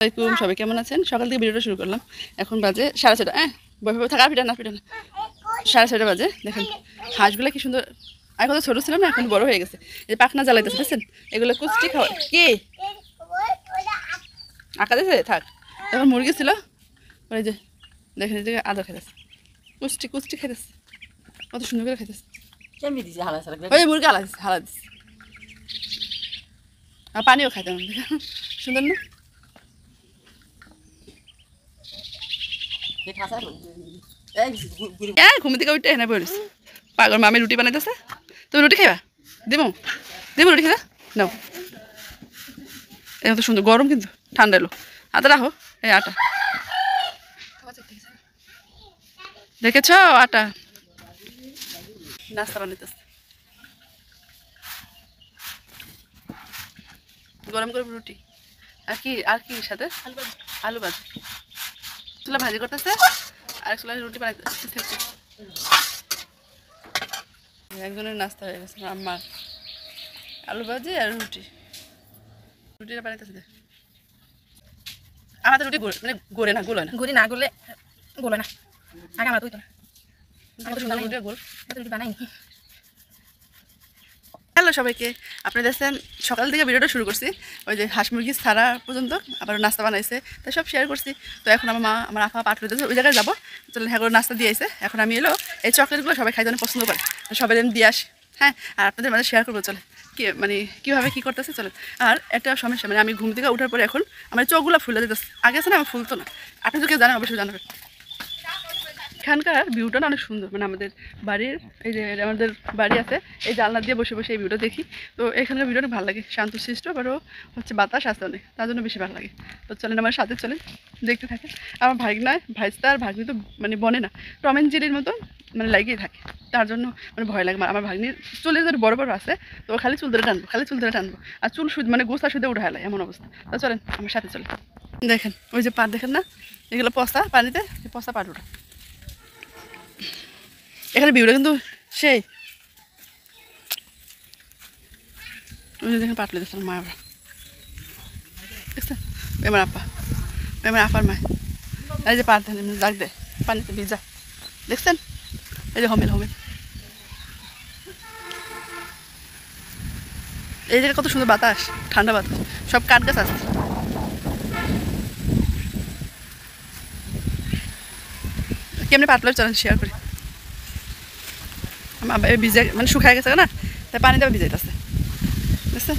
আসসালামাইকুম, সবাই কেমন আছেন? সকাল থেকে ভিডিওটা শুরু করলাম। এখন বাজে 6:30। বই থাকা পিঠা না 6:30 বাজে। দেখেন হাঁসগুলো কি সুন্দর, আগে কত ছোটো ছিল না, এখন বড় হয়ে গেছে। এই পাখনা জ্বালাইতেছে, দেখছেন? এগুলো কুচটি খাওয়া কি আঁকা দিয়েছে থাক। এখন মুরগি ছিল, ওই যে দেখেন এদিকে আদা খাইতেছে, কুচটি কুচটি খাইতেছে, কত সুন্দর করে খাইতেছে। ওই মুরগি হালা দিচ্ছে আর পানিও খাইতে সুন্দর না? ঘুম থেকে উঠে এনে বলিস পাগল মামি রুটি বানাইতেছে। তুমি রুটি খাইবা? দেবো দেবো রুটি খাইবা নাও। এত সুন্দর গরম, কিন্তু ঠান্ডা এলো। আটা রাখো, এই আটা দেখেছ? আটা নাস্তা বানাইতেছে, গরম গরম রুটি আর কি সাথে আলু ভাজি। চুলা ভাজি করতেছে আর এক চুলা রুটি বানাইতেছে। একজনের নাস্তা হয়ে গেছে, আমার আলু ভাজি আর রুটিটা বানাইতেছে। আমাদের রুটি মানে গড়ে না, গোল হয় না। গুড়ি না গলে গোলে না। আগে আমরা তুই তো রুটি গোল রুটি বানাই। হ্যালো সবাইকে, আপনারা দেখছেন সকাল থেকে ভিডিওটা শুরু করছি। ওই যে হাঁস মুরগি ছাড়া পর্যন্ত আবার নাস্তা বানাইছে, তাই সব শেয়ার করছি। তো এখন আমার মা আমার আপা পাঠ হইতেছে, ওই জায়গায় যাবো। চলেন, হ্যাঁ নাস্তা দিয়ে আসে। এখন আমি এলো এই চকলেটগুলো সবাই খাইতে অনেক পছন্দ করে, সবাই আমি দিয়ে আসি। হ্যাঁ, আর আপনাদের মাঝে শেয়ার করবো। চলে কি মানে কীভাবে কী করতেছে চলেন। আর একটা সমস্যা, মানে আমি ঘুম থেকে ওঠার পরে এখন আমার চোখগুলো ফুলে যেতেছে। আগে আছে না আমার ফুলতো না। আপনি তো কেউ জানেন, অবশ্যই জানাবেন। এখানকার ভিউটা না অনেক সুন্দর, মানে আমাদের বাড়ির এই যে আমাদের বাড়ি আছে, এই জানলা দিয়ে বসে বসে এই ভিউটা দেখি। তো এখানকার ভিউটা অনেক ভালো লাগে, শান্তশিষ্ট, আবারও হচ্ছে বাতাস আসতে অনেক, তার জন্য বেশি ভালো লাগে। তো চলেন আমার সাথে, চলেন দেখতে থাকে। আমার ভাগনায় ভাইস্তা আর ভাগ্নি তো মানে বনে না, টম অ্যান্ড জেরির মতো মানে লাগিয়ে থাকে, তার জন্য মানে ভয় লাগে। আমার ভাগ্নির চুলের যদি বড় বড় আছে, তো খালি চুল ধরে টানবো, আর চুল মানে গোসা সুদে উঠে হেলায়, এমন অবস্থা। তো চলেন আমার সাথে চলেন। দেখেন ওই যে পাট, দেখেন না, এগুলো পচা পানিতে, পচা পাট ওঠা। এখানে ভিউটা কিন্তু সেই দেখেন পাটলে দেখছেন মা দেখছেন, আমার আপা, আমার আপার মা। এই যে পাট জাগ দেয় পানিতে ভিজা, দেখছেন? এই যে হোমেল এই জায়গায় কত সুন্দর বাতাস, ঠান্ডা বাতাস, সব কাঠ গাছ আছে। কেমনি পাতলা চলেন শেয়ার করি। আমার ভিজে মানে শুকায় গেছে না, তাই পানি দেওয়া ভিজাইতেছে, বুঝছেন?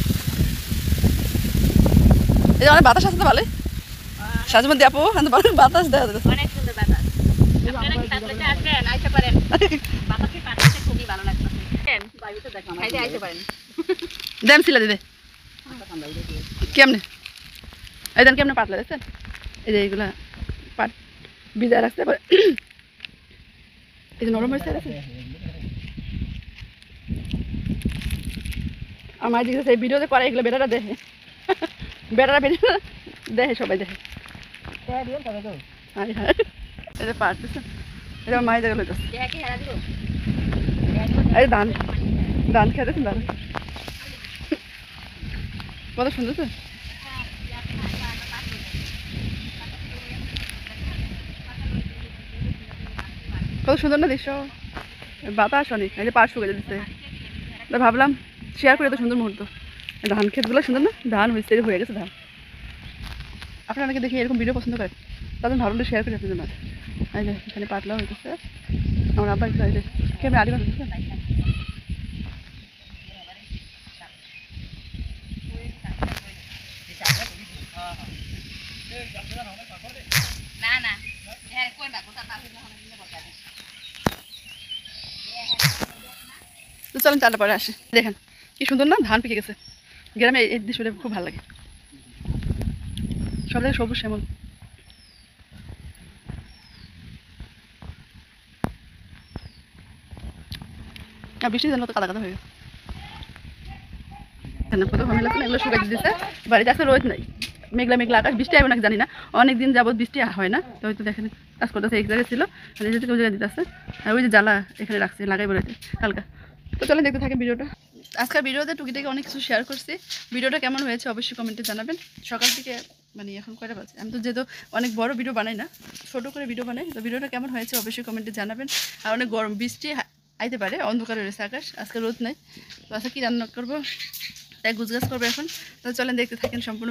এই যে অনেক বাতাস আছে তো ভালোই, সাজের মধ্যে আপু বাতাস দেওয়া যাচ্ছে। দেন ছিল দিদি কেমনে, এই দেন কেমনে পাতলা, দেখছেন? এই যে এইগুলা পাট ভিজা রাখতে পারে, এই যে নরম হয়েছে। আমার দিকে সেই ভিডিওতে করে এগুলো বেটারা দেখে, বেটারা ভিডিও দেখে, সবাই দেখে। এই যে পাট দিচ্ছে, এটা মাই জায়গা লইতেছে। এই ধান খেতেছেন, ধান কত সুন্দর তো। কত সুন্দর না দৃশ্য, বাতাস অনেক। এই যে পাট শুকে দিচ্ছে, ভাবলাম শেয়ার করে, এত সুন্দর মুহূর্ত। ধান ক্ষেতগুলো সুন্দর না, ধান হয়ে গেছে ধান। আপনারা অনেকে দেখি এরকম ভিডিও পছন্দ করেন, তাদের ভাবলাম শেয়ার করি আপনাদের মাঝে। এই যে এখানে পাতলা হইতেছে, আমার আব্বা এই যে কেমন আড়ি বাঁধতেছে। তো চলেন চারটা পরে আসি। দেখেন কি সুন্দর না, ধান পেকে গেছে। গ্রামে এই দৃশ্যটা খুব ভালো লাগে, সব জায়গায় সবুজ শ্যামল। আর বৃষ্টি যেন তো কাদা কাদা হয়ে গেছে, কত ঝামেলা আছে। এগুলো শুকাই দিতেছে, বাড়িতে আসলে রোদ নাই, মেঘলা আকাশ, বৃষ্টি হবে নাকি জানি না, অনেকদিন যাবত বৃষ্টি হয় না। তো হয়তো দেখেন কাজ করতেছে, এক জায়গায় ছিল ওই জায়গায় দিতে আসছে, আর ওই যে জ্বালা এখানে রাখছে লাগাই বেরোতে হালকা। তো চলেন দেখতে থাকেন ভিডিওটা। আজকের ভিডিওতে টুকিটাকি অনেক কিছু শেয়ার করছি। ভিডিওটা কেমন হয়েছে অবশ্যই কমেন্টে জানাবেন। সকাল থেকে মানে এখন কয়টা বাজে, আমি তো যেহেতু অনেক বড় ভিডিও বানাই না, ছোটো করে ভিডিও বানাই। তো ভিডিওটা কেমন হয়েছে অবশ্যই কমেন্টে জানাবেন। আর অনেক গরম, বৃষ্টি আইতে পারে, অন্ধকার রয়েছে আকাশ, আজকে রোদ নাই। তো আজকে কী রান্না করবো তাই গুজগাছ করবো এখন। তো চলেন দেখতে থাকেন সম্পূর্ণ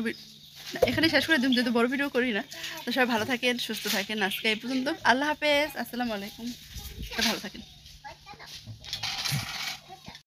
এখানে শেষ করে দিন, যেহেতু বড় ভিডিও করি না। তো সবাই ভালো থাকেন, সুস্থ থাকেন, আজকে এই পর্যন্ত। আল্লাহ হাফেজ, আসসালামু আলাইকুম, ভালো থাকেন।